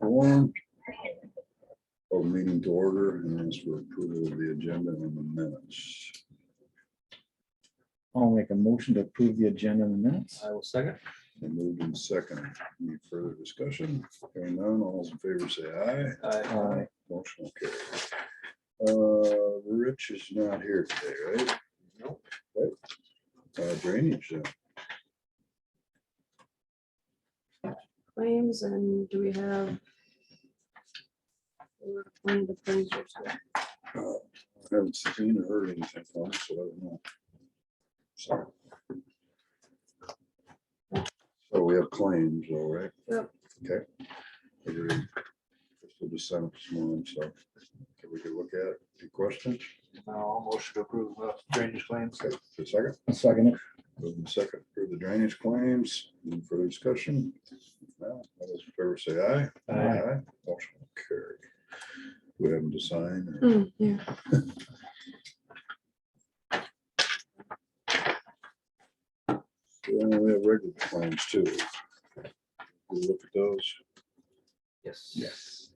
One. Call meeting to order and ask for approval of the agenda and the minutes. I'll make a motion to approve the agenda in the minutes. I will second. And moved in second. Any further discussion? Hearing none, all those in favor say aye. Aye. Motion will carry. Rich is not here today, right? Nope. Drainage then. Claims, and do we have? We're playing the appraisers. I haven't seen or heard anything from him, so I don't know. So we have claims, all right? Yep. Okay. Figured Crystal just sent up this morning, so we could look at it. Any questions? I'll motion to approve drainage claims. Okay, for a second. I'll second it. Moving second for the drainage claims. Any further discussion? No, all those in favor say aye. Aye. Motion will carry. We have them to sign. Or... Yeah. We have regular claims too. We'll look at those. Yes. Yes.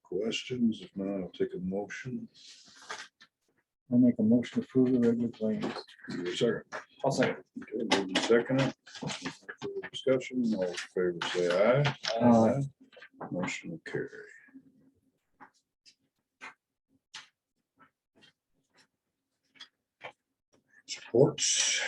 Questions? If not, I'll take a motion. I'll make a motion to approve the regular claims. Give me a second. I'll second. Okay, moving second. Further discussion, all in favor say aye. Aye. Motion will carry. Reports.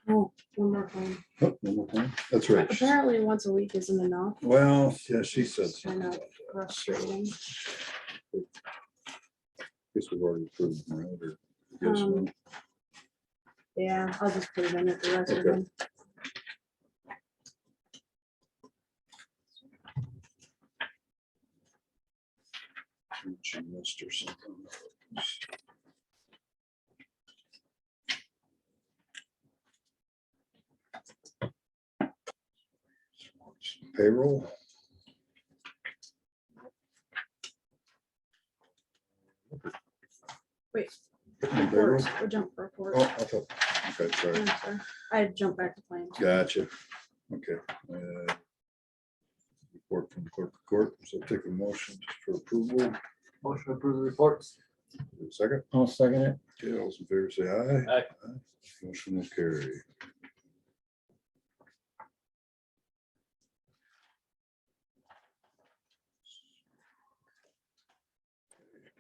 Oh, one more claim. Oh, one more time. That's right. Apparently, once a week isn't enough. Well, yeah, she said It's something kind about of that. frustrating. Guess we've already approved them, right? Or guess Um, no? Yeah, I'll just put it in at the rest of Okay. them. She missed or something. Payroll. Wait, Payroll. reports, we'll jump for reports. Oh, I thought, okay, sorry. I'm sorry. I jumped back to claims. Gotcha. Okay. Report from clerk of court. So take a motion for approval. Motion to approve the reports. Second. I'll second it. Okay, all those in favor say aye. Aye. Motion will carry.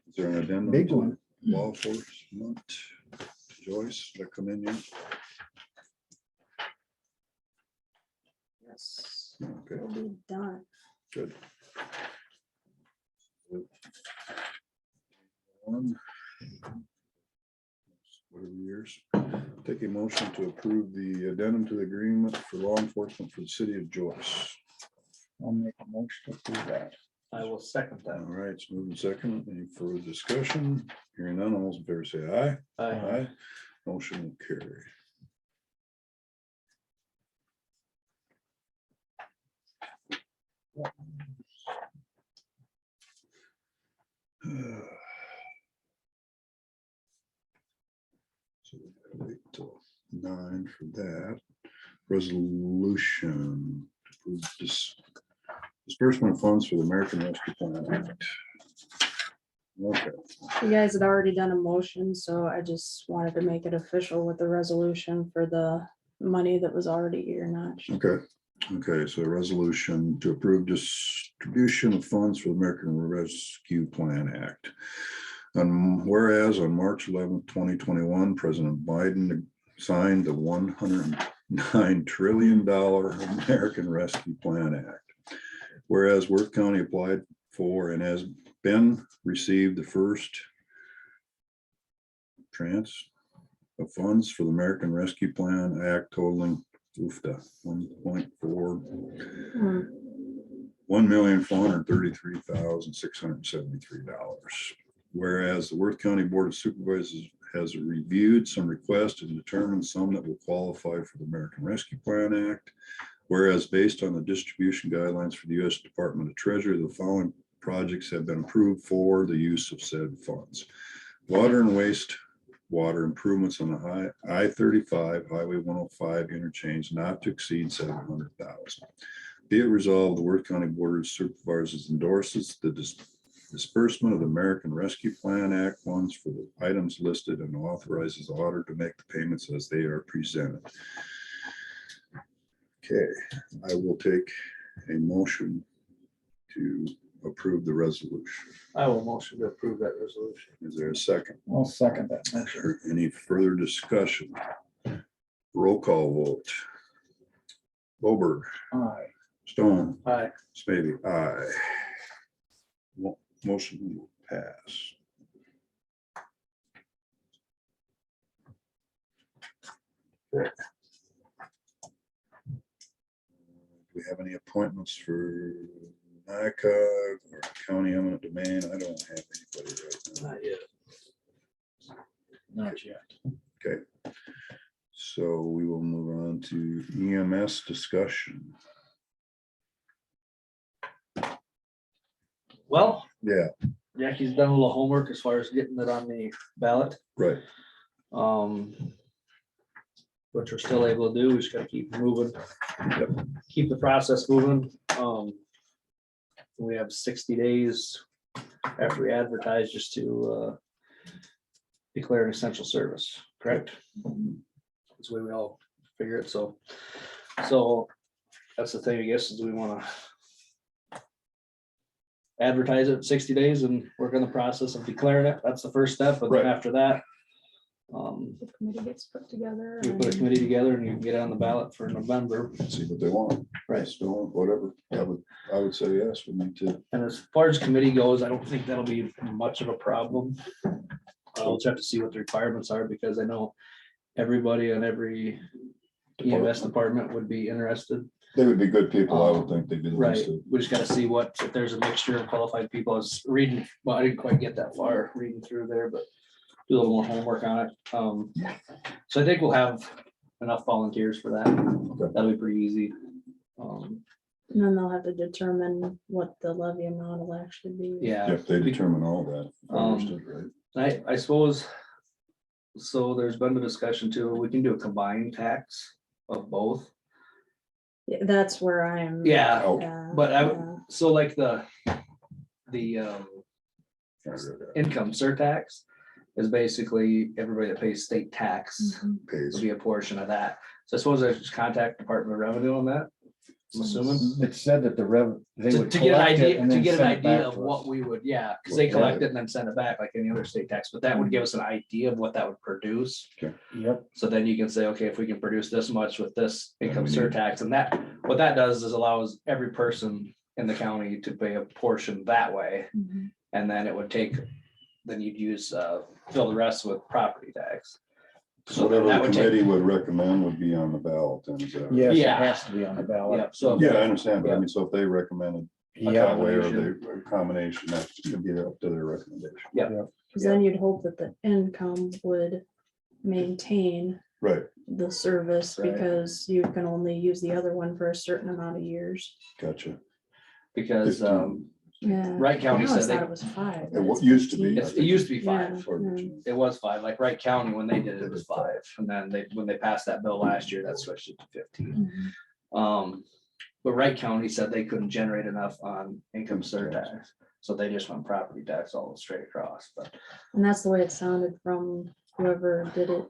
Is there an addendum? Big to one. Law enforcement. Joyce, that come in yet? Yes, Okay, we'll be done. good. One. Whatever years. Take a motion to approve the addendum to the agreement for law enforcement for the city of Joyce. I'll make a motion to approve that. I will second All that. right, it's moving second. Any further discussion? Hearing none, all those in favor say aye. Aye. Motion will carry. So we gotta wait till 9 for that. Resolution to approve disbursement of funds for the American Rescue Plan Act. Okay, You guys had already done a motion, so I just wanted to make it official with the resolution for the money that was already earmarked. okay, okay, so resolution to approve distribution of funds for the American Rescue Plan Act. Whereas on March 11th, 2021, President Biden signed the $109 trillion American Rescue Plan Act. Whereas Worth County applied for and has been received the first tranche of funds for the American Rescue Plan Act totaling $1.4 $1,433,673. Whereas the Worth County Board of Supervisors has reviewed some requests and determined some that will qualify for the American Rescue Plan Act. Whereas based on the distribution guidelines for the U.S. Department of Treasury, the following projects have been approved for the use of said funds. Water and waste water improvements on the I-35 Highway 105 interchange not to exceed $700,000. Be it resolved, the Worth County Board of Supervisors endorses the disbursement of the American Rescue Plan Act funds for the items listed and authorizes the auditor to make the payments as they are presented. Okay, I will take a motion to approve the resolution. I will motion to approve that resolution. Is there a second? I'll second that Is motion. there any further discussion? Roll call vote. Bober, Aye. Stone, Aye. Smithy, aye. Motion will pass. Okay. Do we have any appointments for NICA or county eminent domain? I don't have anybody right now. Not yet. Not yet. Okay. So we will move on to EMS discussion. Well, Yeah, Jackie's done a little homework as far as getting it on the ballot. right. Which we're still able to do. We just gotta keep moving. Keep the process moving. We have 60 days after we advertise just to declare an essential service, correct? That's the way we all figure it, so that's the thing, I guess, is we wanna advertise it 60 days and work on the process of declaring it. That's the first step, but then Right. after that, The committee gets put together. we put a and- committee together and you can get it on the ballot for November. See what they want. Right. Still, whatever. I would say yes, we need to. And as far as committee goes, I don't think that'll be much of a problem. I'll just have to see what the requirements are, because I know everybody in every EMS department would be interested. They would be good people. I would think they'd be the ones Right, to. we just gotta see what, if there's a mixture of qualified people. I was reading, well, I didn't quite get that far reading through there, but do a little more homework on it. So I think we'll have enough volunteers for that. That'll be pretty easy. And then they'll have to determine what the levy amount will actually be. Yeah. If they determine all that. if I understood right. I suppose, so there's been a discussion too, we can do a combined tax of both. Yeah, that's where I'm. Yeah, Oh. yeah, but I- yeah. so like the Trying to read income surtax is basically everybody that pays state tax Mhm. that. Pays. will be a portion of that. So I suppose I just contact Department of Revenue on that, I'm assuming. It said that they To would to get an collect it idea, and to then get an send it idea back of to what us. we would, yeah, because they What- collect it and then send it back like any other state tax, but that would give us an idea of what that would produce. Yep. So then you can say, okay, if we can produce this much with this income we need- surtax, and that, what that does is allows every person in the county to pay a portion that way. Mhm. And then it would take, then you'd use, fill the rest with property tax. So then whatever that the would take- committee would recommend would be on the ballot. Then, is that right? Yes, it Yeah. has to be on the ballot. Yeah, so- Yeah, I understand, but I mean, so if they recommended Yeah, that way or combination. the combination, that could be up to their recommendation. Cause then you'd hope that the income would maintain Right, the service, Right. because you can only use the other one for a certain amount of years. gotcha. Because, 15. Yeah. Wright County I always said thought they, it was 5. It used to be. it used to be Yeah. 5. Or- It was 5, like Wright County, when they did it, it was 5, and then when they passed that bill last year, that switched it to 15. Mhm. But Wright County said they couldn't generate enough on income surtax, so they just went property tax all straight across, but. And that's the way it sounded from whoever did it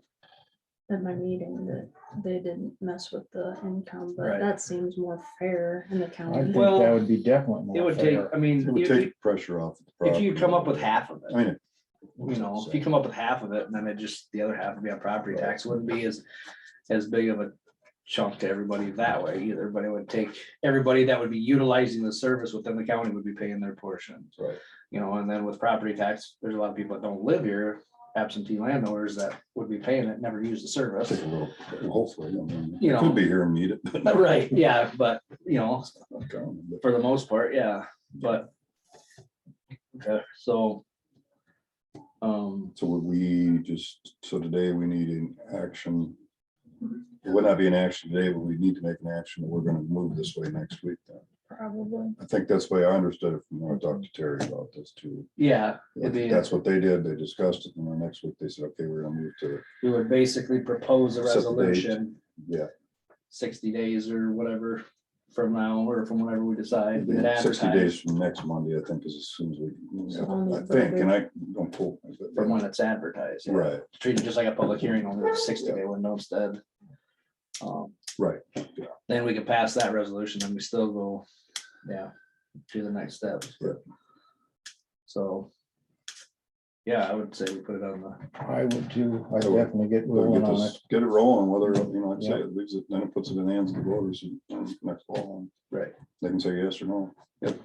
at my meeting, that they didn't mess with the income, but Right. that seems more fair in the I county. think Well, that would be definitely more It would take, fair. I mean, It would if take pressure off. the you property. come up with half of I it, mean. you know, if you come up with half of it, and then it just, the other half would be on property tax, it wouldn't be as big of a chunk to everybody that way either, but it would take, everybody that would be utilizing the service within the county would be paying their portion. Right. You know, and then with property tax, there's a lot of people that don't live here, absentee landowners that would be paying it, never use the service. Take a little, hopefully, I mean, You know. could be here and need it. but- Right, yeah, but, you know, Not common, but- for the most part, yeah, but. Okay, so. So would we just, so today we need an action. It would not be an action today, but we need to make an action that we're gonna move this way next week then. Probably. I think that's the way I understood it from when I talked to Terry about this too. Yeah, it'd be, That's what they did. They discussed it and then next week they said, okay, we're gonna move to, we would basically propose a Set the date. resolution, yeah, 60 days or whatever from now or from whenever we decide. We had 60 advertised days from next Monday, I think, is as soon as we, So only I think, and I don't pull. from when it's advertised. Yeah. Right, Treat it just like a public hearing, only a 60-day window instead. right. Then we can pass that resolution and we still go, yeah, to the next steps. Yeah. So. Yeah, I would say we put it on the, I would too. I I would. definitely get We'll rolling get on this, it. get it rolling, whether, like I say, Yeah. it leaves it, then it puts it in the hands of the voters and next fall. right, They can say yes or no. Yep.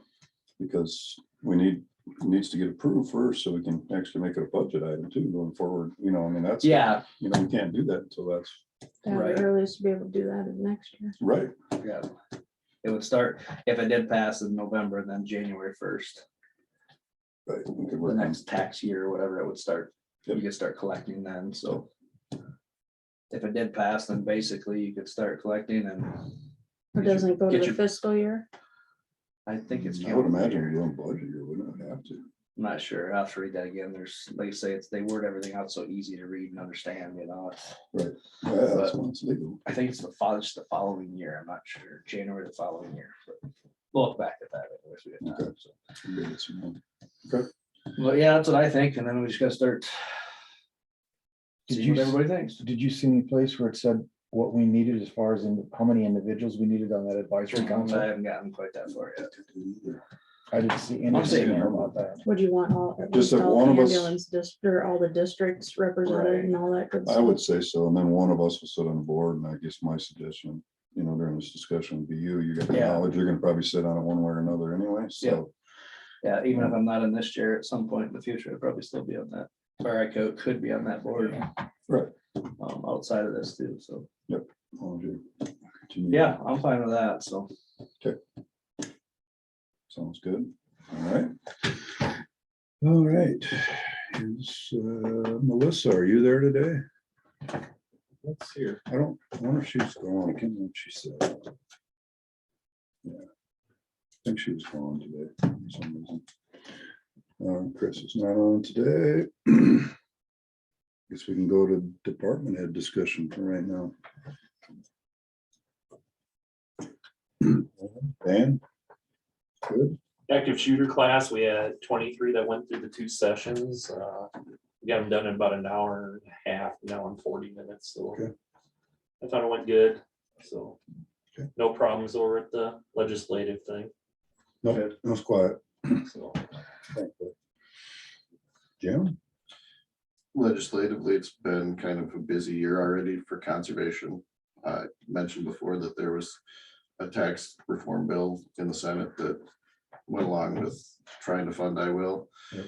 Because we need, it needs to get approved first, so we can actually make it a budget item too, going forward, I mean, that's. yeah, We can't do that until that's, Right. The earliest to be able to do that is next year. right, yeah. It would start, if it did pass in November, then January 1st, right. We could the work on- next tax year or whatever, it would start, you Yep. could start collecting then, so. If it did pass, then basically you could start collecting and. It doesn't go to Get the your- fiscal year. I think it's. I would calendar imagine year. we're doing budget year, wouldn't it have to? I'm not sure. I'll have to read that again. There's, like you say, they word everything out so easy to read and understand, Yeah, that's when it's legal. I think it's just the following year. I'm not sure. January the following year. But we'll look back at that. Anyways, we have time, so. We'll get some, Okay, But yeah, that's what I think. And then we just gotta start. Did See you what s- everybody thinks. Did you see any place where it said what we needed as far as in how many individuals we needed on that advisory I council? haven't gotten quite that far yet. I didn't see I'm saying anything there. about that. Would you want all, at Just least that all one of us- ambulance or all the districts represented Right. and all that good I stuff? would say so, and then one of us will sit on the board, and I guess my suggestion, during this discussion would be you got the Yeah. knowledge, you're gonna probably sit on it one way or another anyway, so. Yeah, even if I'm not in this chair at some point in the future, I'd probably still be on that. Or I could be on that board. Right. Outside of this too, so. As long as you continue. Yeah, I'm fine with that, so. Sounds good, all right. All right, is Melissa, are you there today? Let's see. I wonder if she's gone, I can't remember what she said. Yeah, I think she was gone today for some reason. Chris is not on today. Guess we can go to department head discussion for right now. Dan? Good, Active shooter class, we had 23 that went through the 2 sessions. We got them done in about an hour and a half, now in 40 minutes, so. Okay. I thought it went good, so. Okay. No problems over at the legislative thing, no, it was quiet. so. Jim? Legislatively, it's been kind of a busy year already for conservation. I mentioned before that there was a tax reform bill in the Senate that went along with trying to fund I will. Yep.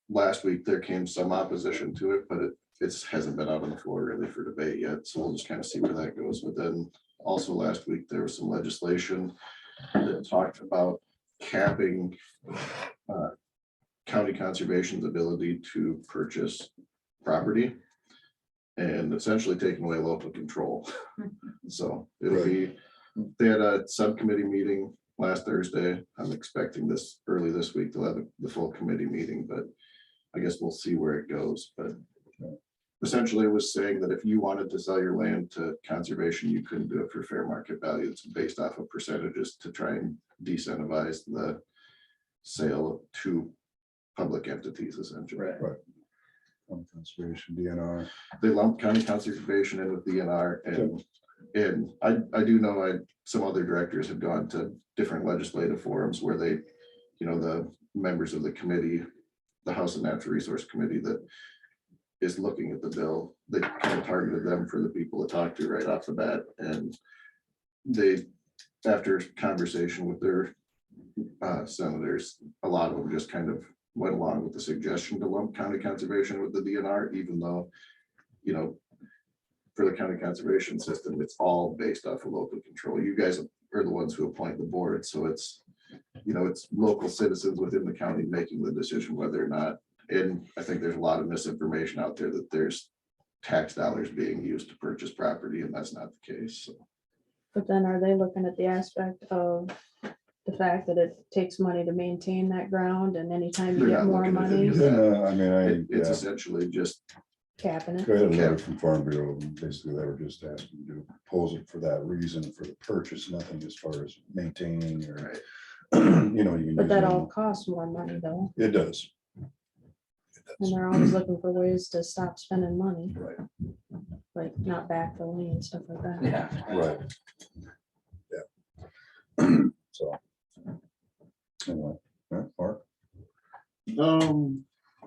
Last week, there came some opposition to it, but it hasn't been out on the floor really for debate yet, so we'll just kind of see where that goes. But then also last week, there was some legislation that talked about capping county conservation's ability to purchase property and essentially taking away local control. So it'll be, they had a subcommittee meeting last Thursday. I'm expecting this early this week. They'll have the full committee meeting, but I guess we'll see where it goes. But essentially it was saying that if you wanted to sell your land to conservation, you couldn't do it for fair market value. It's based off of percentages to try and decentivize the sale to public entities essentially. Right. Conservation, DNR. They lump county conservation in with DNR and I do know some other directors have gone to different legislative forums where they, the members of the committee, the House and Natural Resource Committee that is looking at the bill, they kind of targeted them for the people to talk to right off the bat. And they, after conversation with their senators, a lot of them just kind of went along with the suggestion to lump county conservation with the DNR, even though, for the county conservation system, it's all based off of local control. You guys are the ones who appoint the board, so it's, it's local citizens within the county making the decision whether or not. And I think there's a lot of misinformation out there that there's tax dollars being used to purchase property, and that's not the case. So But then are they looking at the aspect of the fact that it takes money to maintain that ground and anytime you They're get not more looking at money? any of that. I mean, It's yeah, essentially just capping it. I had a letter from Farm Bureau, and basically they were just asking to propose it for that reason, for the purchase, nothing as far as maintaining or, you know, you can. But use that them. all costs more money though, It does. and they're always looking for ways to stop spending money, Right, like not backfilling and stuff like that. Yeah. right. Yeah. So. Anyway, all right, Mark,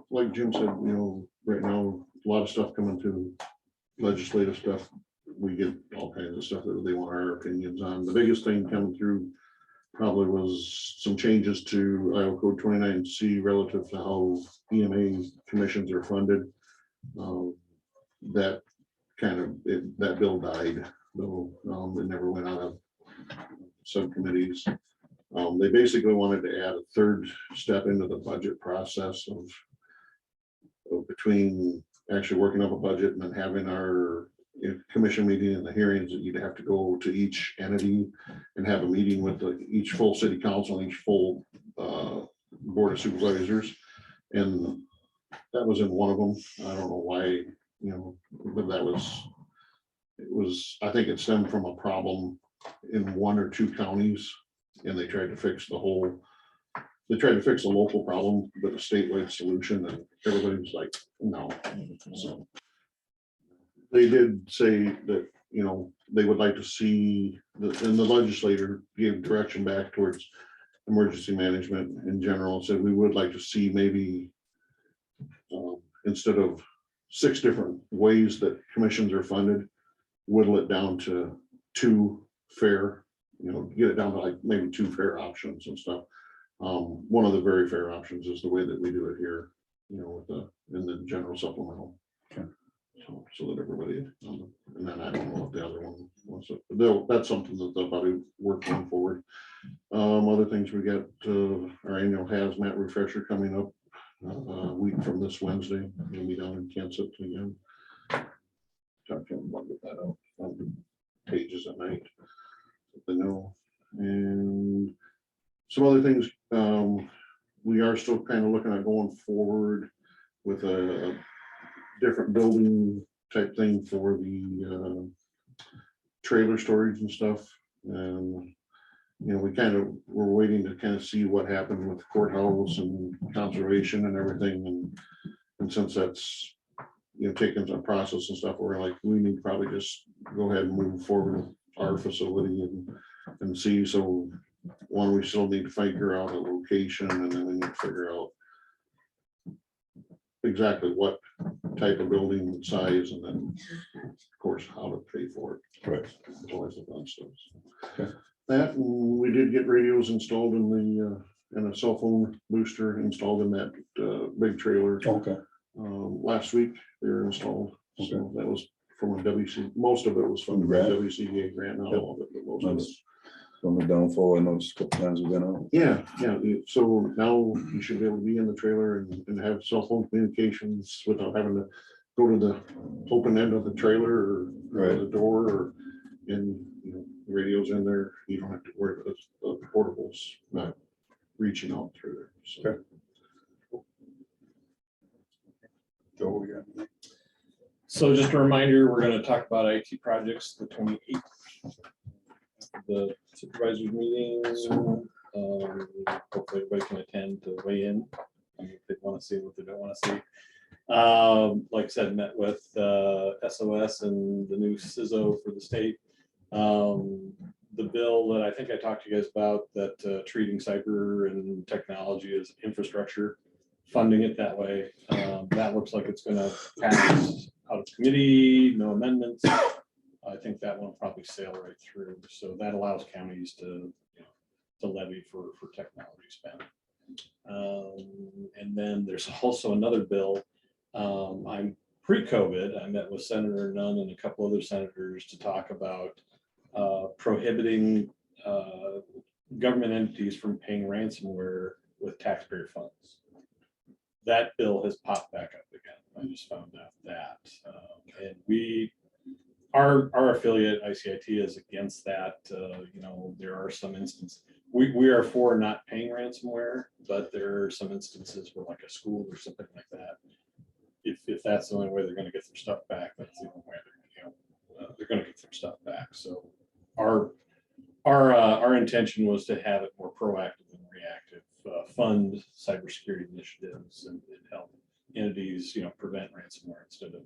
Like Jim said, you know, right now, a lot of stuff coming to legislative stuff. We get all kinds of stuff that they want our opinions on. The biggest thing coming through probably was some changes to Iowa Code 29C relative to how EMA commissions are funded. That kind of, that bill died, though, it never went out of subcommittees. They basically wanted to add a third step into the budget process of between actually working up a budget and then having our commission meeting and the hearings, that you'd have to go to each entity and have a meeting with each full city council and each full board of supervisors. And that was in one of them. I don't know why, you know, but that was, it was, I think it stemmed from a problem in one or two counties, and they tried to fix the whole, they tried to fix a local problem with a statewide solution, and everybody was like, no. So they did say that, you know, they would like to see, and the legislator gave direction back towards emergency management in general, said we would like to see maybe instead of 6 different ways that commissions are funded, whittle it down to 2 fair, you know, get it down to like maybe 2 fair options and stuff. One of the very fair options is the way that we do it here, you know, with in the general supplemental. Okay. So that everybody, and then I don't know if the other one wants it, but that's something that they'll probably work on forward. Other things, we got our annual hazmat refresher coming up a week from this Wednesday. We'll be down in Kansas again. Talk to them about get that out on the pages at night. They know. And some other things, we are still kind of looking at going forward with a different building type thing for the trailer storage and stuff. And you know, we're waiting to kind of see what happened with the courthouse and conservation and everything. And since that's, you know, taking some process and stuff, we're like, we need to probably just go ahead and move forward with our facility and see. So one, we still need to figure out a location, and then we need to figure out exactly what type of building size, and then of course how to pay for it. right, It's always the fun stuff. Okay. That, and we did get radios installed in the and a cell phone booster installed in that big trailer. okay, Last week they were installed. So that was from a WC, most of it was from the Grant? WCDA grant, not all of it, but most of it. that's from the downfall, I noticed a couple times we've been out. Yeah, so now you should be able to be in the trailer and have cell phone communications without having to go to the open end of the trailer or Right. the door, or and you know, the radio's in there. You don't have to worry about the portables not reaching out through there. So. Okay. Joe, what we got? So just a reminder, we're gonna talk about IT projects the 28th. The supervisors meeting. Hopefully everybody can attend to weigh in if they want to see what they don't want to see. Like I said, met with SOS and the new CISO for the state. The bill that I think I talked to you guys about, that treating cyber and technology as infrastructure, funding it that way. That looks like it's gonna pass out of committee, no amendments. I think that one will probably sail right through. So that allows counties to, you know, to levy for technology spend. And then there's also another bill. I'm pre-COVID, I met with Senator Nunn and a couple other senators to talk about prohibiting government entities from paying ransomware with taxpayer funds. That bill has popped back up again. I just found out that, and our affiliate ICIT is against that. You know, there are some instances we are for not paying ransomware, but there are some instances where, like a school or something like that, if that's the only way they're gonna get their stuff back, that's the only way they're gonna get their stuff back. So our intention was to have it more proactive than reactive, fund cybersecurity initiatives and help entities, prevent ransomware instead of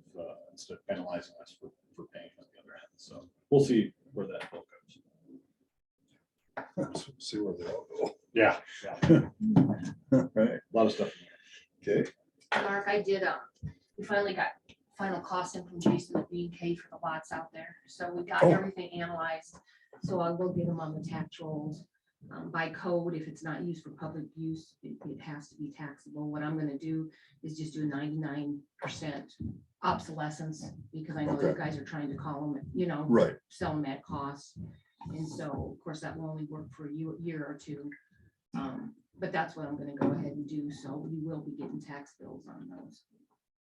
penalizing us for paying on the other end. So we'll see where that bill goes. See where they all go. Yeah. Right, A lot of stuff. okay. Mark, I did, we finally got final costs in from Jason at B&K for the lots out there. So we got Oh. everything analyzed. So I will get them on the tax rolls. By code, if it's not used for public use, it has to be taxable. What I'm gonna do is just do a 99% obsolescence, because I know you Okay. guys are trying to call them, Right, sell them at cost. And so, of course, that will only work for a year or two. But that's what I'm gonna go ahead and do. So we will be getting tax bills on those.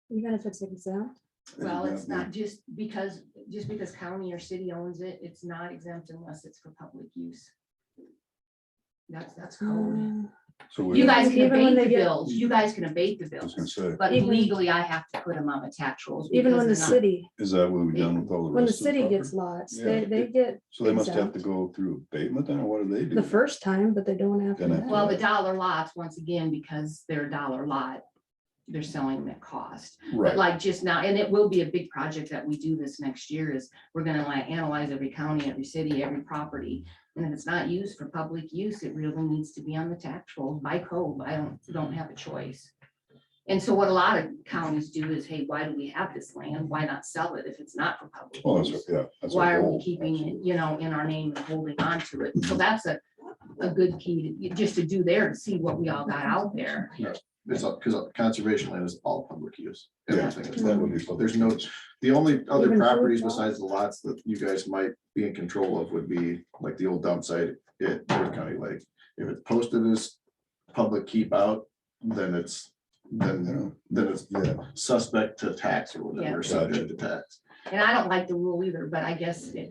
Even if it's exempt, Well, it's not just because county or city owns it, it's not exempt unless it's for public use. That's code. so we, You I guys can Even when abate they the get- bills, you guys can abate the was bills, gonna say, but Even- legally I have to put them on the tax rolls. even because when the they're not- city, is that what we've done with all the when the rest of the city gets property? lots, Yeah. they get So they must have to exempt. go through abatement then, or what do they do? The first time, but they don't have Then to. after Well, the dollar lots, once again, because they're a dollar lot, they're selling them at cost. But Right, like just now, and it will be a big project that we do this next year, is we're gonna like analyze every county, every city, every property. And if it's not used for public use, it really needs to be on the tax roll by code. I don't have a choice. And so what a lot of counties do is, hey, why do we have this land? Why not sell it if it's not for public well, that's, use? yeah. that's Why our are we goal, keeping it, absolutely. in our name and holding on to it? So that's a good key to, just to do there, to see what we all got out there. It's because conservation land is all public use. Yeah, Everything is that would public be use. public There's no, use. the only other Even food properties lots? besides the lots that you guys might be in control of would be like the old dump site at North County Lake. If it's posted as public keep out, then it's Yeah, suspect to tax or whatever, Yeah. subject to tax. And I don't like the rule either, but I guess it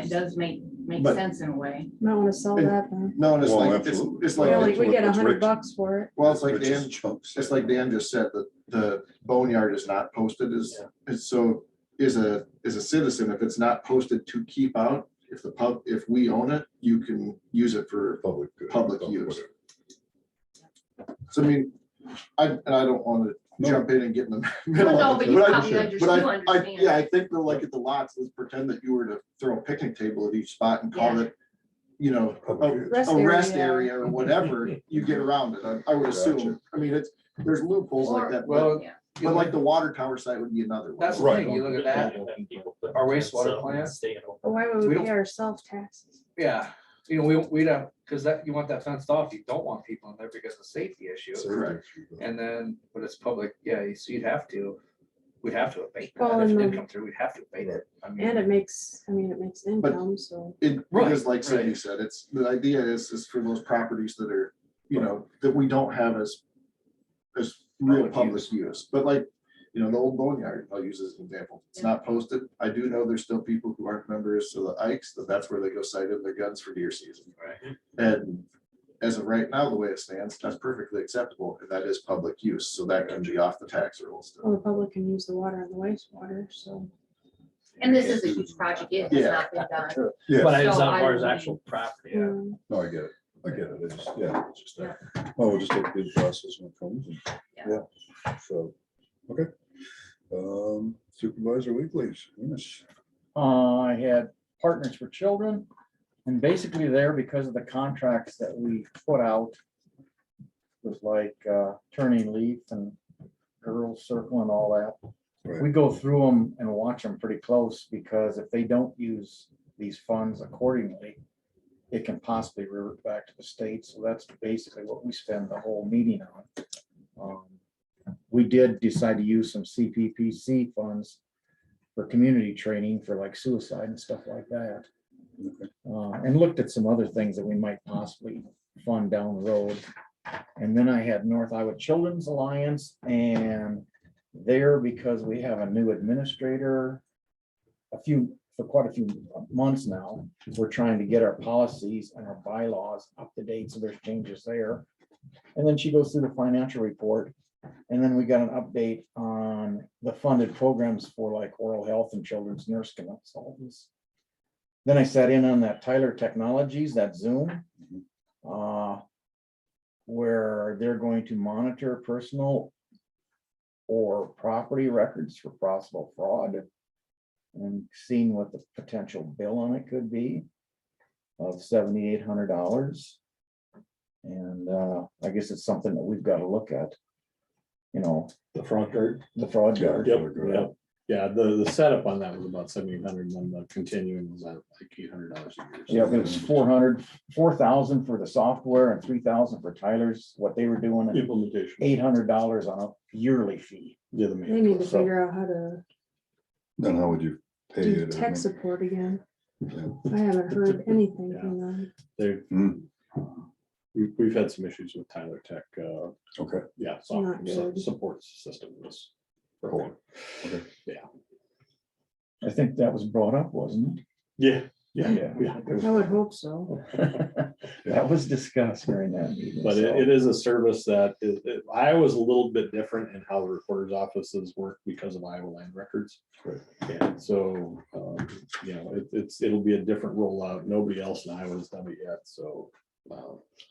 does make But- sense in a way. Might wanna sell And- that then. No, and it's Well, like, absolutely. it's We like, only, that's we what- get what's Rich- $100 for it. well, it's like Rich's Dan, chunks. it's like Dan just said, that the boneyard is not posted as, so is a citizen, if it's not posted to keep out, if we own it, you can use it for Public. public use. whatever. So I mean, I don't want to No. jump in and get in the middle. Well, no, of but it, you I- probably but understand. Yeah, I think though, like at the lots, let's pretend that you were to throw a picnic table at each spot and call Yeah. it, you know, Public a use. Rest rest area. area or whatever, you get around it. I would assume. Gotcha. I mean, there's loopholes like that, but, Well, Yeah. but like the water tower site would be another one. That's the Right. thing, you look at that, our wastewater plant. But why would We we don't- pay ourselves taxes? Yeah, we'd have, because you want that fenced off, you don't want people in there because of safety issues. Correct. And then, but it's public, yeah, so we'd have to abate Well, that, if it and did then- come through, we'd have to abate it. I And mean, it makes income, so. It, Right, because like Cindy right. said, the idea is for those properties that are, that we don't have as real Public public use, but like, the old boneyard, I'll use as an example. It's not posted. I do know there's still people who aren't members of the Ikes, that's where they go sight in their guns for deer season. Right. And as of right now, the way it stands, that's perfectly acceptable, and that is public use, so that can be off the tax rolls. Well, the public can use the water and the wastewater, so. And this is a huge project. It has Yeah. not been done. Yeah, but it's So not I far as would- actual property, yeah. mm, no, I get it. It's just, yeah, it's just that. Well, we'll just take the process when it comes. And Yeah, so, okay. Supervisor weeklies, yes. I had Partners for Children, and basically there, because of the contracts that we put out, was like Turning Leaf and Girls Circle and all that. Right. We go through them and watch them pretty close, because if they don't use these funds accordingly, it can possibly revert back to the state. So that's basically what we spend the whole meeting on. We did decide to use some CPPC funds for community training for like suicide and stuff like that. Okay. And looked at some other things that we might possibly fund down the road. And then I had North Iowa Children's Alliance, and there, because we have a new administrator, for quite a few months now, we're trying to get our policies and our bylaws up to date, so there's changes there. And then she goes through the financial report, And then we got an update on the funded programs for like oral health and children's nurse consultants. Then I sat in on that Tyler Technologies, that Zoom. Where they're going to monitor personal or property records for possible fraud. And seeing what the potential bill on it could be of $7,800. And I guess it's something that we've got to look at. You know, The front guard. the fraud guard. Yep. Yeah, the setup on that was about 7,800, and then the continuing was at like $800 a year. Yeah, but it's 4,000 for the software and 3,000 for Tyler's, what they were doing, and Implementation. $800 on a yearly fee. Yeah, the They main. need to So- figure out how to Then how would you pay do it? tech support again. Yeah. I haven't heard anything from them. They, Hmm, we've had some issues with Tyler Tech, okay, yeah, Not good. support system was. Cool. Okay. I think that was brought up, wasn't Yeah, it? yeah. I would hope so. That was discussed during that meeting. But so. it is a service that Iowa's a little bit different in how the recorder's offices work because of Iowa land records. Right. And so, you know, it'll be a different rollout. Nobody else in Iowa has done it yet, so.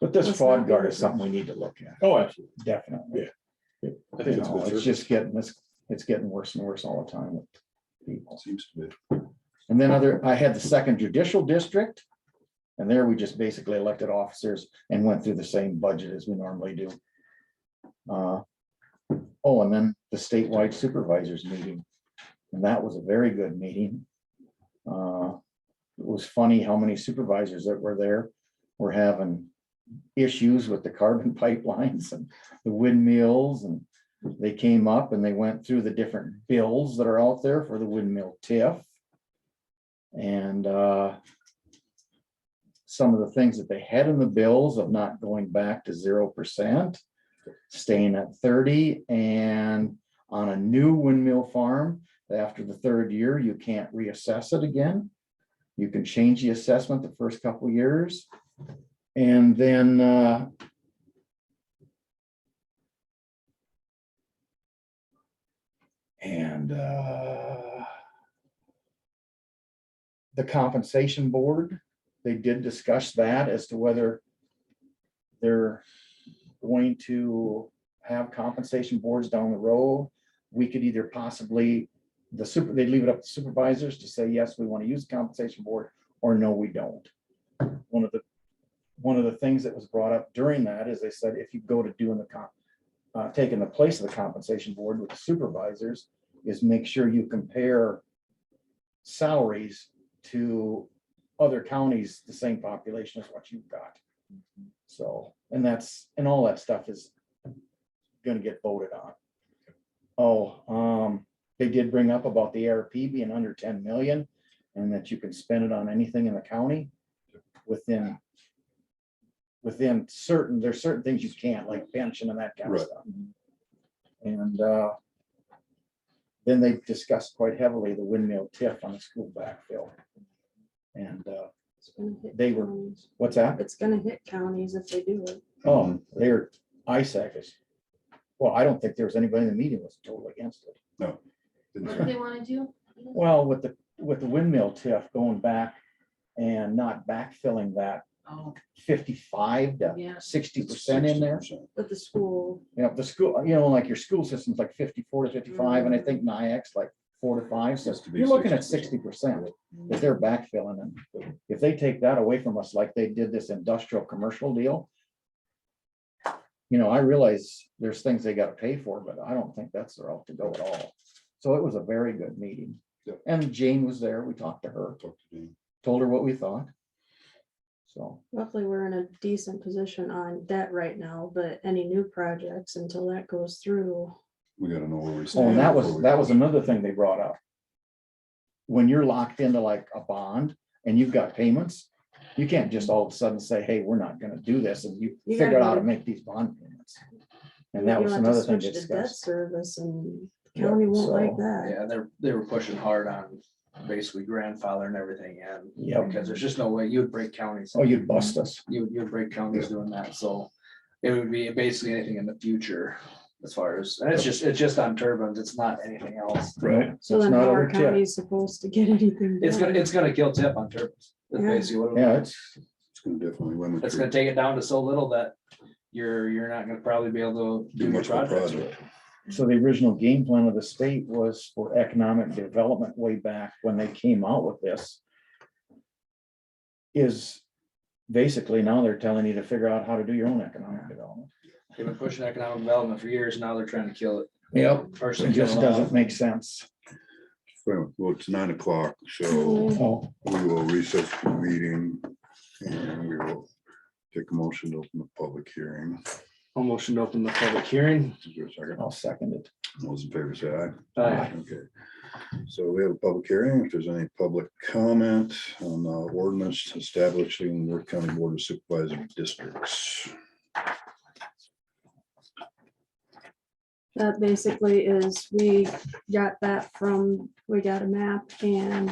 But this Let's fraud not guard do is it. something we need to look at, Oh, absolutely. definitely. I You think it's a know, good it's service. just getting it's getting worse and worse all the time with people. seems to be. And then I had the second judicial district. And there we just basically elected officers and went through the same budget as we normally do. Oh, and then the statewide supervisors meeting. And that was a very good meeting. It was funny how many supervisors that were there were having issues with the carbon pipelines and the windmills, and they came up and they went through the different bills that are out there for the windmill TIF. And some of the things that they had in the bills of not going back to 0%, staying at 30, and on a new windmill farm, after the third year, you can't reassess it again. You can change the assessment the first couple years. And then the compensation board, they did discuss that as to whether they're going to have compensation boards down the road. We could either possibly, they'd leave it up to supervisors to say, yes, we want to use compensation board, or no, we don't. One of the things that was brought up during that is they said, if you go to doing the taking the place of the compensation board with the supervisors, is make sure you compare salaries to other counties, the same population as what you've got. So, and all that stuff is gonna get voted on. Oh, they did bring up about the ARP being under 10 million, and that you can spend it on anything in the county within certain, there's certain things you can't, like pension and that kind of Right. stuff. And then they discussed quite heavily the windmill TIF on the school backfill. And It's gonna hit They were- counties. what's that? It's gonna hit counties if they do it. Oh, they're ISAC is, well, I don't think there was anybody in the meeting was totally against it. No. What do they want to do? Well, with the windmill TIF going back and not backfilling that Oh, 55 to Yeah. 60% in there. But the school, You know, the school, like your school system's like 54 to 55, and I think NIAX like 4 to 5, so Has to be you're looking at 60%. 60% if they're backfilling, and if they take that away from us like they did this industrial commercial deal. I realize there's things they gotta pay for, but I don't think that's the route to go at all. So it was a very good meeting. Yep. And Jane was there, we talked to her, Talk to Dean. told her what we thought. So, luckily, we're in a decent position on debt right now, but any new projects until that goes through. We gotta know where we oh, stand. and that before we was another thing they brought up. When you're locked into like a bond and you've got payments, you can't just all of a sudden say, hey, we're not gonna do this, and you You figure out how gotta- to make these bond payments. And that was You'll have to another thing switch to to Debt discuss. service, and the Yeah, county won't like so- that. Yeah, they were pushing hard on basically grandfather and everything, and Yep. because there's just no way you would break counties. Oh, you'd bust us. You'd break counties doing that, so it would be basically anything in the future as far as, and it's just on turbines, it's not anything else. Right. So then It's not how over are tip. counties supposed to get anything It's done? gonna kill tip on turbines. That's Yeah. basically what it Yeah, is. it's, gonna definitely limit. It's your- gonna take it down to so little that you're not gonna probably be able to Do do your much of a projects. project. so the original game plan of the state was for economic development way back when they came out with this. Is basically now they're telling you to figure out how to do your own economic development. They've been pushing economic development for years, now they're trying to kill it. Yep. Partially It kill just it doesn't off. make sense. Well, it's 9 o'clock, so Oh, we will recess the meeting and we will take a motion to open the public hearing. I'll motion to open the public hearing. Is there a second? I'll second it. All those in favor say aye. Aye. Okay. So we have a public hearing. If there's any public comment on the ordinance establishing Worth County Board of Supervisor districts. That basically is, we got that from, we got a map and,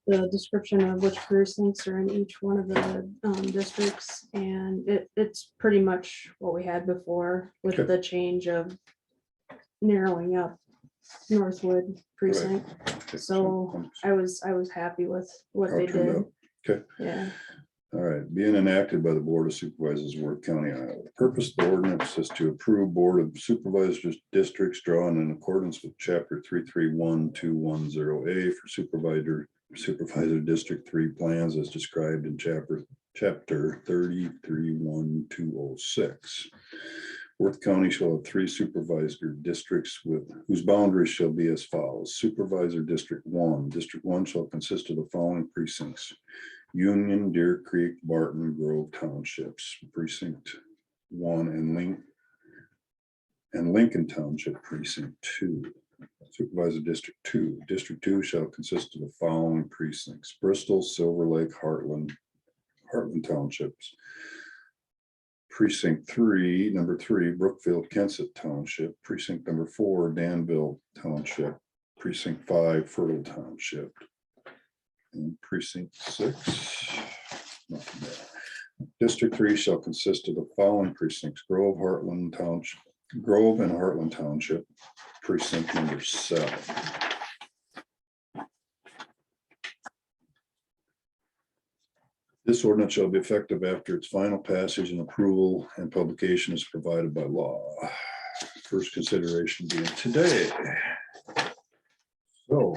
the description of which precincts are in each one of the, districts, and it's pretty much what we had before with Okay. the change of narrowing up Northwood precinct. So I was happy with what How they it turned did. out. Okay. Yeah, All right, being enacted by the Board of Supervisors, Worth County, Iowa. The purpose of the ordinance is to approve Board of Supervisors districts drawn in accordance with chapter 331.210A for Supervisor District 3 plans as described in chapter 33.1.206. Worth County shall have 3 supervisor districts with whose boundaries shall be as follows. Supervisor District 1. District 1 shall consist of the following precincts: Union, Deer Creek, Barton, Grove Townships, Precinct 1, and Lincoln Township, Precinct 2. Supervisor District 2. District 2 shall consist of the following precincts: Bristol, Silver Lake, Heartland Townships. Precinct 3, number 3, Brookfield, Kensett Township. Precinct number 4, Danville Township. Precinct 5, Fertile Township. And precinct 6. nothing there. District 3 shall consist of the following precincts: Grove and Heartland Township. Precinct number 7. This ordinance shall be effective after its final passage and approval and publication is provided by law. First consideration being today. So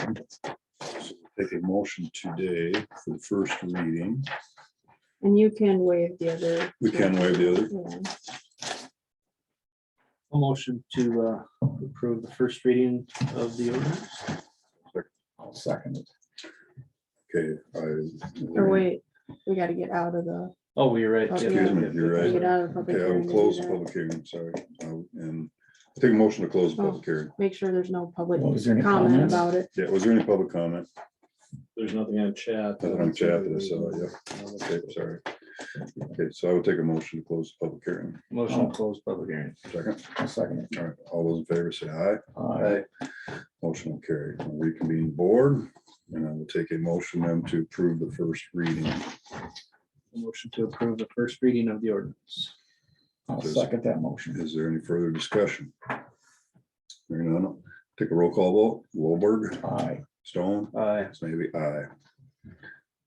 take a motion today for the first reading. and you can waive the other. We can waive the other. Yeah. A motion to approve the first reading of the ordinance. I'll second it. Okay. Or wait, we gotta get out of the, Oh, you're right. Okay. Excuse me, you're right. get out of the public Okay, I hearing will to close do the that. public hearing, sorry. And take a motion to close the public hearing. Make sure there's no public Well, is there any comment comments? about it. Yeah, was there any public comment? There's nothing on chat. Nothing on chat that I saw, yeah. Okay, sorry. Okay, so I would take a motion to close the public hearing. Motion to close public hearing. Second, I'll second it. all right, all those in favor say aye. Aye. Motion will carry. I'll reconvene the board and I will take a motion then to approve the first reading. A motion to approve the first reading of the ordinance. I'll second that motion. Is there any further discussion? Hearing none, take a roll call vote. Wolberg, Aye. Stone, Aye. maybe aye.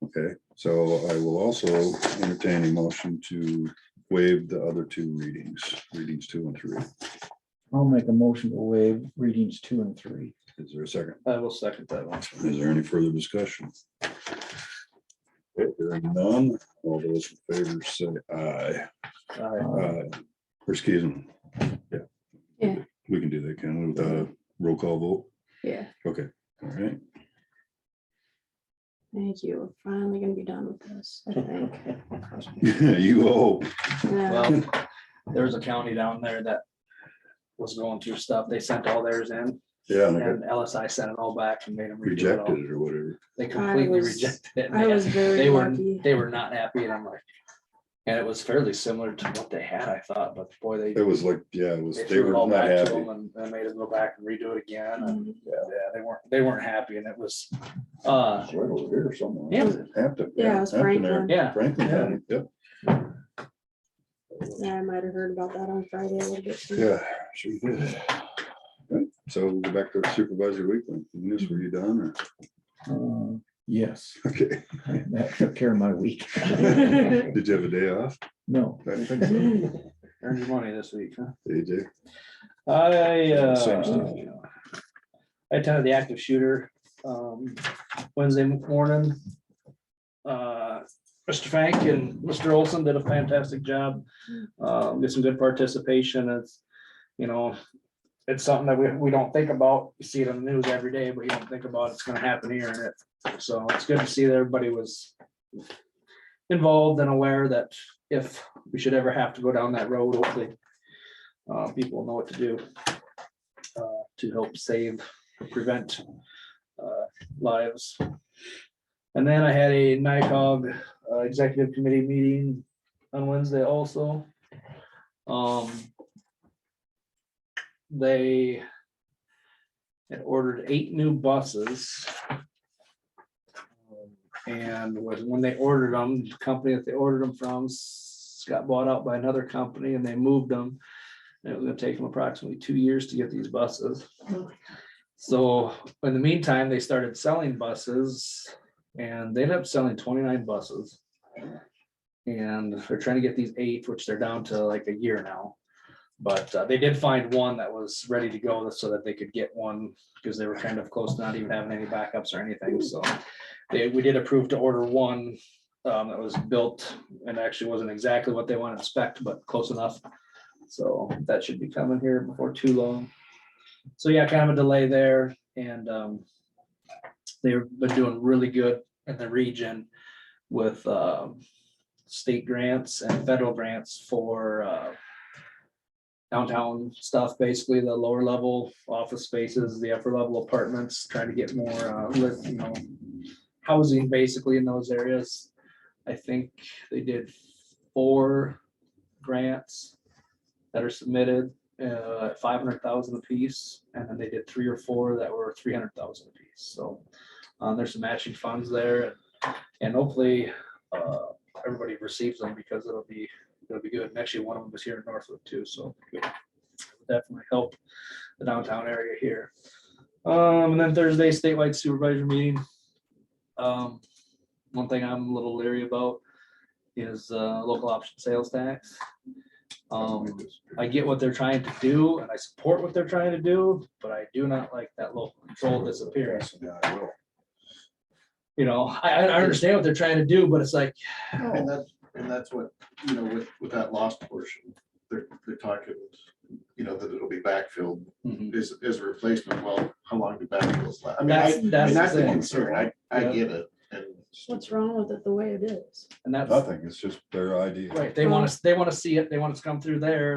Okay, so I will also entertain a motion to waive the other 2 readings, readings 2 and 3. I'll make a motion to waive readings 2 and 3. Is there a second? I will second that one. Is there any further discussion? Okay, hearing none, all those in favor say aye. Aye. Or excuse me. Yeah. Yeah. We can do that, can we, without a roll call vote? Yeah, Okay, all right. thank you. We're finally gonna be done with this, I think. You hope. Yeah, Well, there was a county down there that was going through stuff. They sent all theirs in Yeah, and I got and LSI sent it all back and made them redo it all. rejected it or whatever. They completely was- rejected it. I was very They were, lucky. they were not happy and I'm like, and it was fairly similar to what they had, I thought, but boy, they. It was like, yeah, it was, They they threw were it all not back to happy. them and made them go back and redo it again. And Mhm. yeah, they weren't happy and it was, It's right over here somewhere. Yeah. Hampton. Yeah, it was Hampton there. Franklin. yeah. Franklin County, yep. Yeah, I might have heard about that on Friday a little bit too. Yeah, sure you did. Right, so we'll go back to our supervisor weekly. Denise, were you done Yes, or? Okay. that took care of my week. Did you have a day off? No. I didn't think so. Earned your money this week, huh? AJ? I Same stuff. I attended the active shooter Wednesday morning. Mr. Fank and Mr. Olson did a fantastic job. Get some good participation. It's, you know, it's something that we don't think about. You see it on the news every day, but you don't think about it's gonna happen here. And so it's good to see that everybody was involved and aware that if we should ever have to go down that road, hopefully people know what to do to help save, prevent lives. And then I had a NICOG executive committee meeting on Wednesday also. They had ordered 8 new buses. And when they ordered them, the company that they ordered them from got bought out by another company and they moved them. And it was gonna take them approximately 2 years to get these buses. So in the meantime, they started selling buses and they ended up selling 29 buses. And they're trying to get these 8, which they're down to like a year now. But they did find one that was ready to go so that they could get one because they were kind of close to not even having any backups or anything. So we did approve to order one that was built and actually wasn't exactly what they wanted to spec, but close enough. So that should be coming here before too long. So yeah, kind of a delay there. And they've been doing really good in the region with state grants and federal grants for downtown stuff, basically the lower level office spaces, the upper level apartments, trying to get more housing basically in those areas. I think they did 4 grants that are submitted at 500,000 a piece, and then they did 3 or 4 that were 300,000 a piece. So there's some matching funds there, and hopefully everybody receives them because it'll be good. And actually, one of them was here in Northwood too, so it would definitely help the downtown area here. And then Thursday, statewide supervisor meeting. One thing I'm a little leery about is local option sales tax. I get what they're trying to do and I support what they're trying to do, but I do not like that local control disappearing. You know, I understand what they're trying to do, but it's like, And that's what, with that lost portion, they're talking, that it'll be backfilled as a replacement. Well, how long do backfills last? I mean, that's the thing. concern. I Yeah. get it. And What's wrong with it the way it is? And that's Nothing, it's just their idea. right. They want to see it. They want it to come through there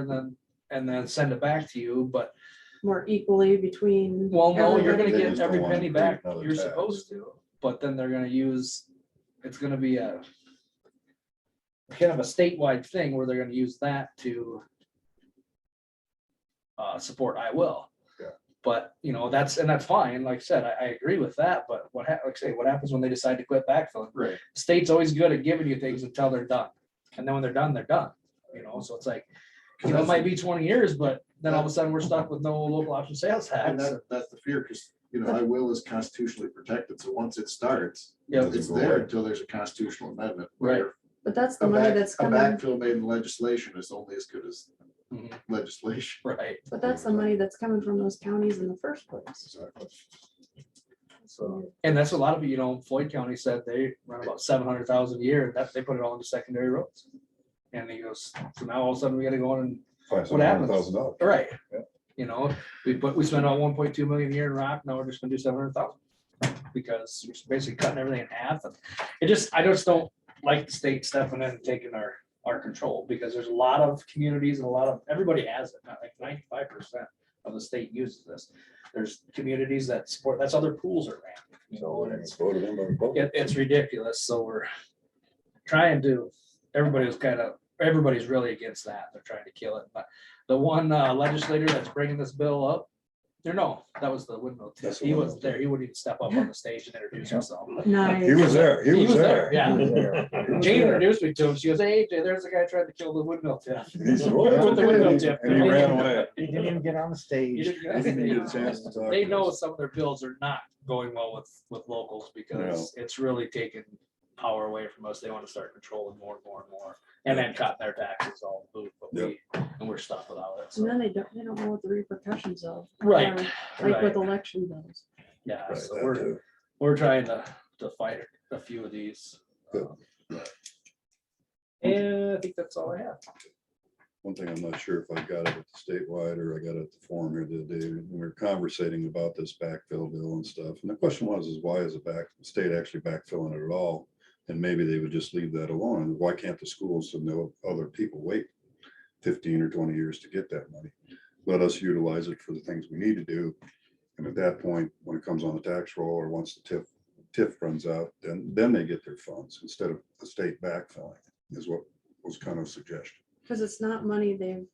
and then send it back to you. But More equally between. well, no, you're gonna everybody? get just every don't wanna penny create back. another You're tax. supposed to, but then they're gonna use, it's gonna be a kind of a statewide thing where they're gonna use that to support I will. Yeah. But that's fine. Like I said, I agree with that. But what happens when they decide to quit backfilling? right. The state's always good at giving you things until they're done. And then when they're done, they're done. So it's like, it might be 20 years, but then all of a sudden we're stuck with no local option sales And tax. that's the fear, because, I will is constitutionally protected. So once it starts, Yep. it's there until there's a constitutional amendment. Right. where But that's the A money that's coming, backfill made in legislation is only as good as Mhm. legislation. Right. but that's the money that's coming from those counties in the first place. Exactly. So, and that's a lot of, Floyd County said they run about 700,000 a year, that they put it all into secondary roads. And he goes, so now all of a sudden we gotta go on and, What happens? $500,000. right. Yeah. We spent about 1.2 million a year in rock, now we're just gonna do 700,000. Because you're basically cutting everything in half. And I just don't like the state stepping in and taking our control, because there's a lot of communities and everybody has it, not like 95% of the state uses this. There's communities that support, that's how their pools are ran. So and it's ridiculous. So we're trying to, everybody's really against that. They're trying to kill it. But the one legislator that's bringing this bill up No, that was the windmill tip. That's the He windmill wasn't there. He wouldn't even step up on the stage and introduce himself. Nice. He was there. He was there. Yeah. He was there. Jane introduced me to him. She goes, "Hey, AJ, there's a guy trying to kill the windmill tip." He said, "Well, that's With the okay." window And tip. he ran away. He didn't even get on the He stage. didn't get He didn't anything. get a chance to talk. They to know us. some of their bills are not going well with locals because it's really taken power away from us. They want to start controlling more and more and more. And then cutting their taxes all the boot, and we're stuck without it. And So. then they don't know what the repercussions of. Right, are, Like right. with election bills. Yeah, Right, so that too. we're trying to fight a few of these. Good. And I think that's all I have. One thing I'm not sure if I got it at the statewide or I got it at the forum here the other day. We were conversating about this backfill bill and stuff. And the question was, is why is the state actually backfilling it at all? And maybe they would just leave that alone. Why can't the schools and the other people wait 15 or 20 years to get that money? Let us utilize it for the things we need to do. And at that point, when it comes on the tax roll or once the TIF runs out, then they get their funds instead of the state backfilling is what was kind of suggestion. Because it's not money they've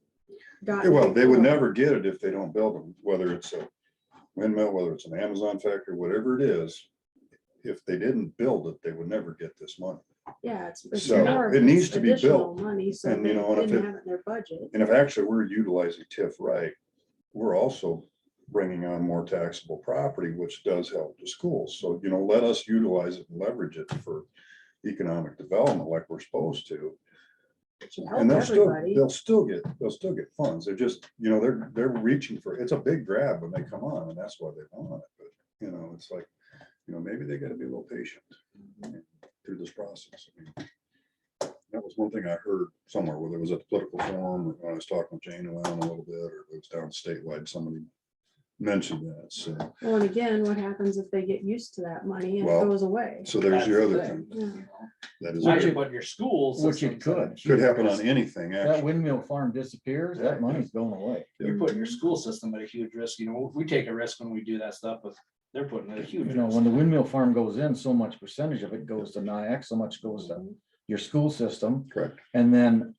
got. Yeah, well, they would never get it if they don't build them, whether it's a windmill, whether it's an Amazon factory, whatever it is. If they didn't build it, they would never get this money. Yeah, it's So, more of it needs to be additional built. money, so And, they you know, and if didn't it- have it in their budget. And if actually we're utilizing TIF right, we're also bringing on more taxable property, which does help the schools. So, you know, let us utilize it and leverage it for economic development like we're supposed to. It should help And everybody. they'll still get funds. They're just, you know, they're reaching for, it's a big grab when they come on and that's why they want it. But, you know, it's like, you know, maybe they gotta be a little patient through this process. I mean, that was one thing I heard somewhere, whether it was at the political forum or when I was talking with Jane around a little bit, or it was down statewide, somebody mentioned that. So, Well, and again, what happens if they get used to that money and it Well, goes away? so there's your That's other the thing. Yeah. That is, Actually, but your schools. Which it could. could happen on anything, That actually. windmill farm disappears, that money's going away. You're putting your school system at a huge risk. You know, we take a risk when we do that stuff, but they're putting it at a huge You know, risk. when the windmill farm goes in, so much percentage of it goes to NIAX, so much goes to your school system. Correct. And then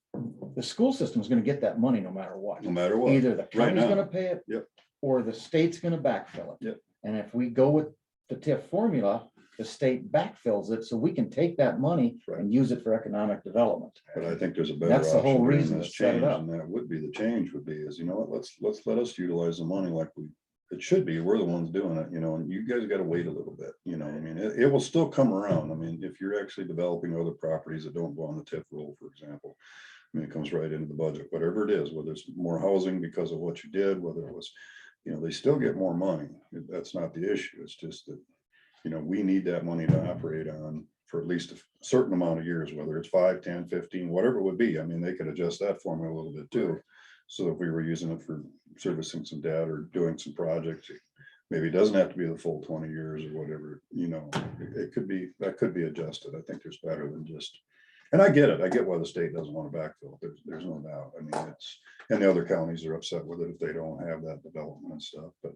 the school system is gonna get that money no matter what. No matter what. Either the county's now. gonna pay it. Yep. Or the state's gonna backfill it. Yep. And if we go with the TIF formula, the state backfills it, so we can take that money Right. and use it for economic development. But I think there's a better That's the whole option during reason this to set it change, up. and that would be, the change would be is, you know what, let's let us utilize the money like it should be. We're the ones doing it, you know, and you guys gotta wait a little bit, you know, I mean, it will still come around. I mean, if you're actually developing other properties that don't go on the TIF roll, for example, I mean, it comes right into the budget, whatever it is, whether it's more housing because of what you did, whether it was, you know, they still get more money. That's not the issue. It's just that, you know, we need that money to operate on for at least a certain amount of years, whether it's 5, 10, 15, whatever it would be. I mean, they could adjust that formula a little bit too. So if we were using it for servicing some debt or doing some projects, maybe it doesn't have to be the full 20 years or whatever, you know, it could be, that could be adjusted. I think there's better than just, and I get it. I get why the state doesn't want to backfill. There's no doubt. I mean, it's, and the other counties are upset with it if they don't have that development and stuff, but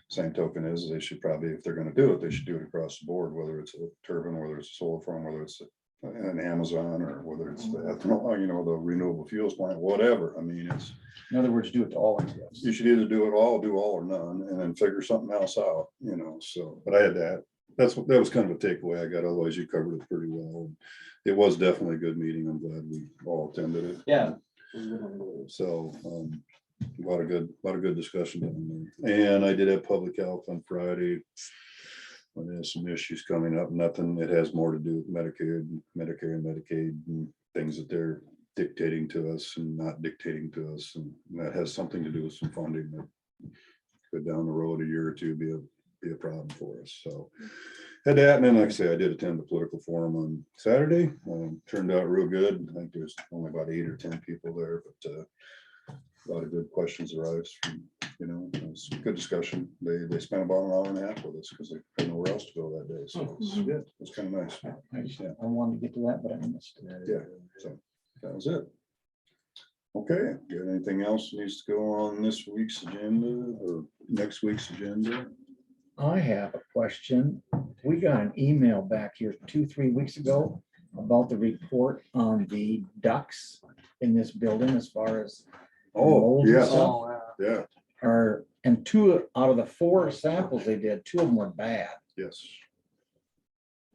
same token is they should probably, if they're gonna do it, they should do it across the board, whether it's a turbine, whether it's a solar farm, whether it's an Amazon, or whether it's the ethanol, you know, the renewable fuels plant, whatever. I mean, it's, In other words, do it to all of you us. should either do all or none, and then figure something else out, you know, so, but I had that. That was kind of a takeaway I got, otherwise you covered it pretty well. It was definitely a good meeting. I'm glad we all attended it. Yeah. So, a lot of good discussion down there. And I did have public health on Friday. There's some issues coming up, nothing, it has more to do with Medicare and Medicaid and things that they're dictating to us and not dictating to us. And that has something to do with some funding that could down the road a year or two be a problem for us. So had that, and then like I say, I did attend the political forum on Saturday. Turned out real good. I think there's only about 8 or 10 people there, but a lot of good questions arose from, you know, it was a good discussion. They spent about an hour and a half with us because they had nowhere else to go that day. So it's good. It's kind of nice. I wanted to get to that, but I missed it. Yeah, so that was it. Okay, got anything else needs to go on this week's agenda or next week's agenda? I have a question. We got an email back here 2-3 weeks ago about the report on the ducts in this building as far as Oh, Mold and yes, stuff. Oh, yeah. Are And 2 out of the 4 samples they did, 2 of them were bad. Yes.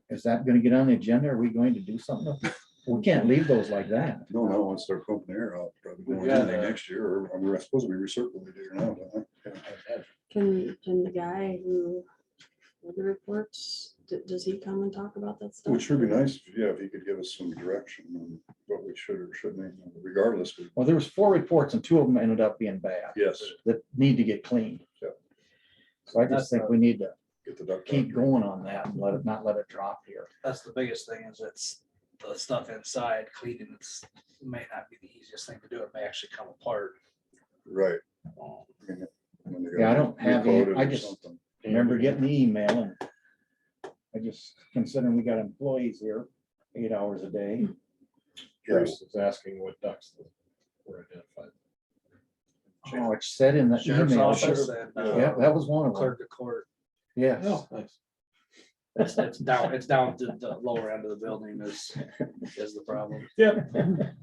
Is that gonna get on the agenda? Are we going to do something? with it? We can't leave those like that. No, once they're pumping air out, probably We've going got, in there next year, or we're supposed to be recirculating it now. don't we? Can the guy who did the reports, does he come and talk about that stuff? Which would be nice, if he could give us some direction on what we should or shouldn't, regardless. Well, there was 4 reports and 2 of them ended up being bad. Yes. That need to get cleaned. Yeah. So I just think we need to Get the duck. keep going on that and not let it drop here. That's the biggest thing is it's the stuff inside cleaning. May not be the easiest thing to do. It may actually come apart. Right. Yeah, I don't have any- I just- Something. Remember getting the email and I just, considering we got employees here 8 hours a day. Bruce is asking what ducts were identified. Oh, it said in the Sheriff's email. office and Yeah, that was one of them. clerk of court. Yes. Oh, nice. It's down to the lower end of the building is the problem. Yep.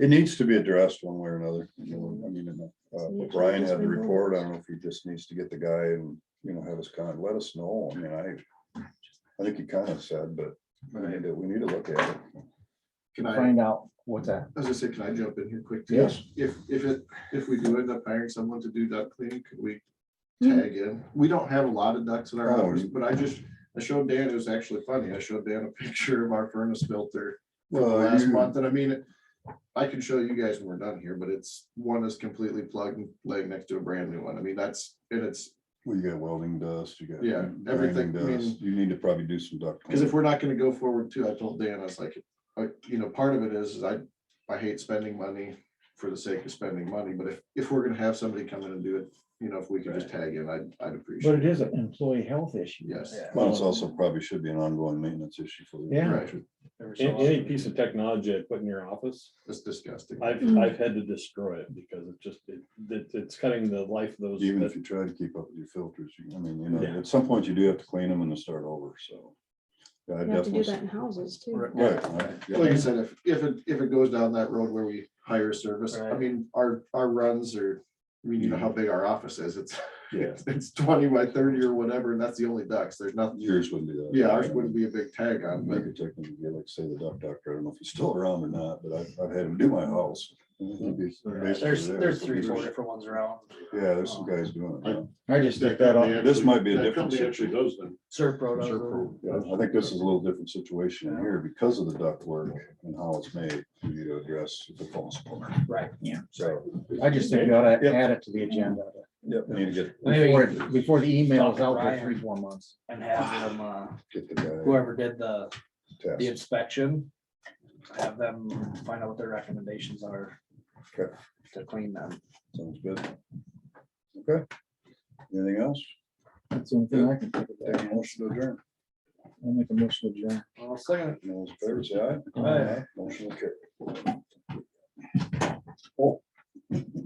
It needs to be addressed one way or another. I mean, Brian had the report. I don't know if he just needs to get the guy and, have us let us know. I mean, I think he kind of said, but we need to look at it. Can I, Find out what's that. as I say, can I jump in here quick? too? Yes. If we do end up hiring someone to do duct cleaning, could we tag in? We don't have a lot of ducts in our Oh, office, you- but I showed Dan, it was actually funny. I showed Dan a picture of our furnace filter for the Well, last you- month, and I mean, I can show you guys when we're done here, but one is completely plugged and laying next to a brand new one. I mean, it's, Well, you got welding dust, you got. Yeah, everything, grinding I mean- dust. You need to probably do some duct. because if we're not gonna go forward too, I told Dan, I was like, part of it is I hate spending money for the sake of spending money, but if we're gonna have somebody come in and do it, if we could just tag in, I'd But appreciate it it. is an employee health issue. Yes. Well, it's also probably should be an ongoing maintenance issue for. the- Yeah. Right, Every so Any often. piece of technology I put in your office, it's disgusting. I've had to destroy it because it's cutting the life of those. Even if you try to keep up with your filters, Yeah. at some point you do have to clean them and then start over, so. Yeah, I You have to do definitely. that in houses too. Right. Right. Like I said, if it goes down that road where we hire a service, I Right. mean, our runs are, you know how big our office is, Yeah. it's 20 by 30 or whatever, and that's the only ducts, there's nothing. Yours wouldn't be that. Yeah, ours wouldn't be a big tag on, but Maybe technically, like say the duck doctor, I don't know if he's still around or not, but I've had him do my house. He'd be basically There's there, there's so 3-4 he's- different ones around. Yeah, there's some guys doing it. now. I just took that off. This might be a that different company actually situation. does them. Serpro does Serpro. it. Yeah, I think this is a little different situation in here because of the duct work and how it's made. We need to address if it falls apart. Right. So. I just think you ought to Yep. add it to the agenda Yep, we need to Maybe before the email is Talk to out for Brian. 3-4 months. and have them, get the guy. whoever did the test. inspection, have them find out what their recommendations are. Okay. To clean them. Sounds good. Okay. Anything else? That's the only thing I can think of. Take a motion to adjourn. I'll make a motion to adjourn. Well, second. All those in favor, say aye. Aye. Motion will carry. Oh,